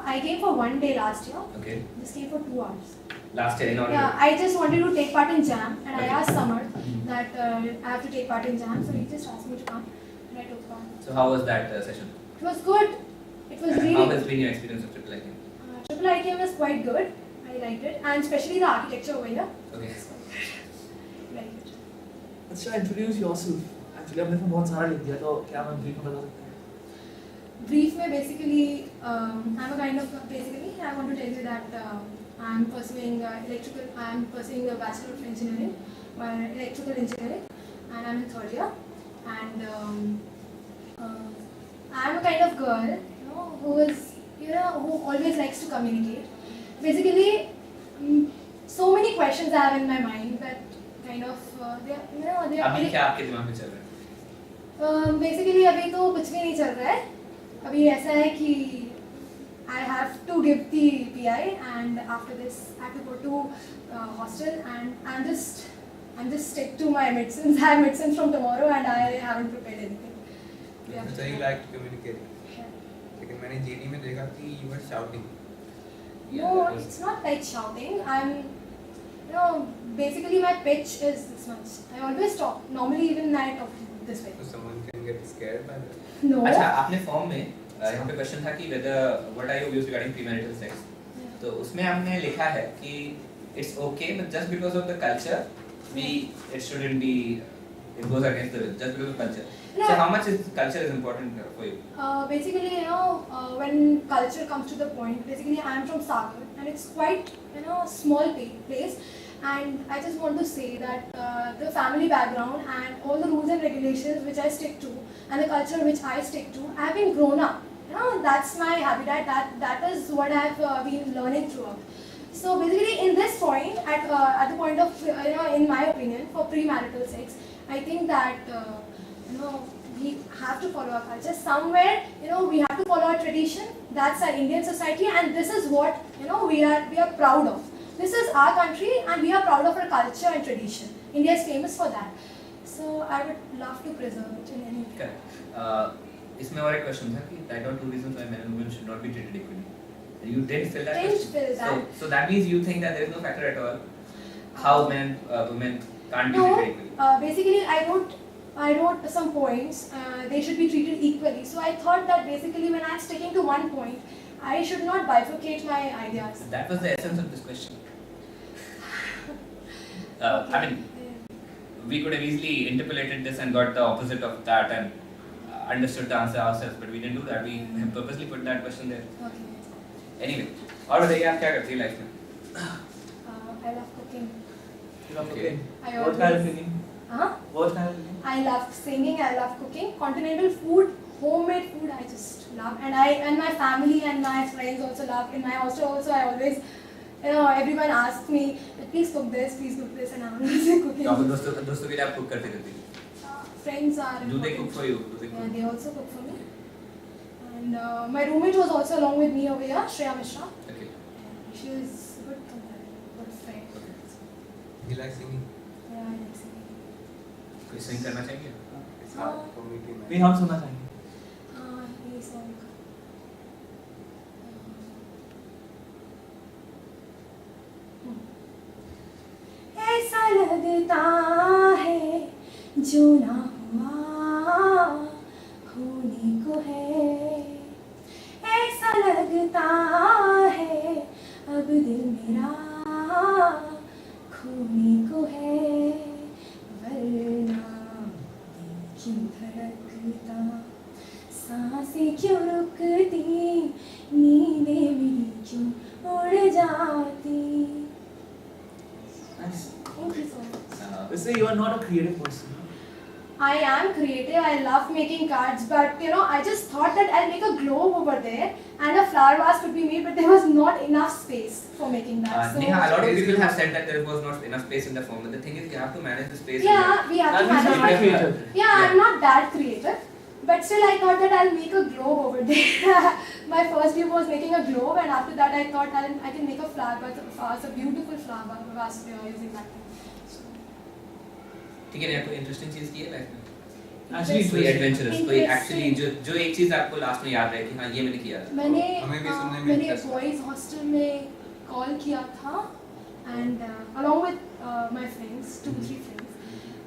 I came for 1 day last year. Okay. Just came for 2 hours. Last year in order. Yeah, I just wanted to take part in jam, and Okay. I asked Samar that I have to take part in jam, so he just asked me to come, and I took part. So how was that session? It was good. It was And really. how has been your experience of Triple ITM? Triple ITM was quite good. I liked it, and especially the architecture over here. Okay. Liked it. अच्छा introduce yourself. Actually आपने इसमें बहुत सारा लिख दिया तो क्या आप ब्रीफ में बता सकते हैं? Brief में basically, I'm a kind of basically I want to tell you that I'm pursuing electrical. I'm pursuing a bachelor of engineering, electrical engineering, and I'm in 3rd year. And I'm a kind of girl, who is, who always likes to communicate. Basically, so many questions I have in my mind that kind of they are. अभी क्या आपके दिमाग में चल रहा है? Basically अभी तो कुछ भी नहीं चल रहा है. अभी ऐसा है कि I have to give the PI, and after this I have to go to hostel, and I'm just stick to my medicines. I have medicines from tomorrow, and I haven't prepared anything. So you like to communicate. Yeah. लेकिन मैंने JD में देखा कि you were shouting. No, it's not like shouting. I'm, basically my pitch is this much. I always talk. Normally even I talk this way. So someone can get scared by that. No. अच्छा आपने form में यहाँ पे question था कि whether what are your views regarding premarital sex? Yeah. तो उसमें हमने लिखा है कि it's okay but just because of the culture it shouldn't be, it goes against the will just because of culture. No. So how much is culture is important for you? Basically, when culture comes to the point, basically I am from Sagar, and it's quite, small place, and I just want to say that the family background and all the rules and regulations which I stick to, and the culture which I stick to, I have been grown up. That's my habitat. That is what I have been learning throughout. So basically, in this point, at the point of, in my opinion, for premarital sex, I think that. We have to follow our culture somewhere. We have to follow our tradition. That's our Indian society, and this is what we are proud of. This is our country, and we are proud of our culture and tradition. India is famous for that. So I would love to preserve it in any way. Correct. इसमें और एक question था कि that are two reasons why men and women should not be treated equally. You didn't fill that Didn't question. fill that. So that means you think that there is no factor at all how men women can't be No, treated equally. basically I wrote some points. They should be treated equally. So I thought that basically when I'm sticking to one point, I should not bifurcate my ideas. That was the essence of this question. I mean, we could have easily interpolated this and got the opposite of that and understood the answer ourselves, but we didn't do that. We have purposely put that question there. Okay. Anyway, और बताइए आप क्या करती हैं life में? I love cooking. You love Okay. cooking. I What kind of always- cooking? Huh? What kind of cooking? I love singing. I love cooking. Continental food, homemade food, I just love. And my family and my friends also love. In my hostel also, I always, everyone asks me, please cook this, and I'm always cooking. तो आप दोस्तों के लिए आप cook करती रहती हैं? Friends are. Do they cook important. for you? Do they Yeah, cook? they also cook for me. And my roommate was also along with me over here, Shreya Mishra. Okay. She was a good companion, good friend. You like singing? Yeah, I like singing. कोई सिंग करना चाहिए? It's hard for me to नहीं imagine. हम सुनना चाहेंगे. ये song. ऐसा लगता है जो ना हुआ होने को है, ऐसा लगता है अब दिल मेरा खोने को है, वरना दिल क्यों धड़कता, सांसें क्यों रुकती, नींदें मेरी क्यों उड़ जाती. Nice. Thank you so much. Let's say you are not a creative person. I am creative. I love making cards, but I just thought that I'll make a globe over there and a flower vase could be made, but there was not enough space for making that. So Neha, a lot of people have said that there was not enough space in the form, but the thing is you have to manage the space. yeah, we have to That means manage you are my. creative. Yeah, I'm not that creative, but still I thought that I'll make a globe over there. My first view was making a globe, and after that I thought I can make a flower vase, a beautiful flower vase using that. So, ठीक है, कोई interesting चीज की है life में? Actually, कोई adventurous, कोई Interesting. Actually जो एक चीज आपको लास्ट में याद रहे कि हाँ ये मैंने किया था. मैंने हमें भी सुनने में मैंने interest है। बॉयज़ हॉस्टल में कॉल किया था and along with my friends, 2-3 friends,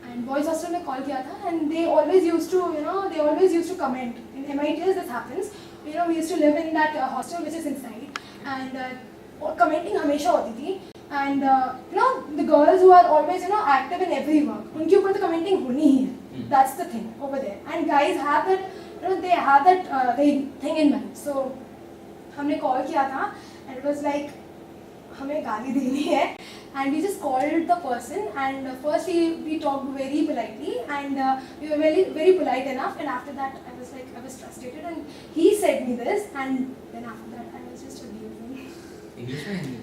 and boys hostel में कॉल किया था and they always used to comment. In MITS this happens. You know, we used to live in that hostel which is inside and commenting हमेशा होती थी and you know the girls who are always active in every work, उनके ऊपर तो commenting होनी ही है. That's the thing over there. And guys have that, they have that thing in mind. So हमने call किया था and it was like हमें गाली देनी है and we just called the person and first we talked very politely and we were very polite enough and after that I was frustrated and he said me this and then after that I was just abusing. English में हिंदी.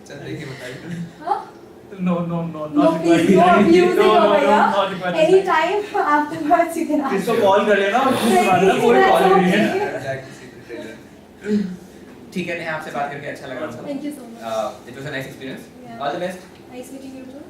चल देखिए बताइए. Huh? No, No, please, no abusing over here. not required. Anytime afterwards you can ask. इसको call कर लेना और उसको सुना देना, कोई That's कॉल नहीं है. okay. I'd like to see the trailer. ठीक है, नेहा आपसे बात करके अच्छा लगा. Thank you so much. It was a nice experience. Yeah. All the best. Nice meeting you too.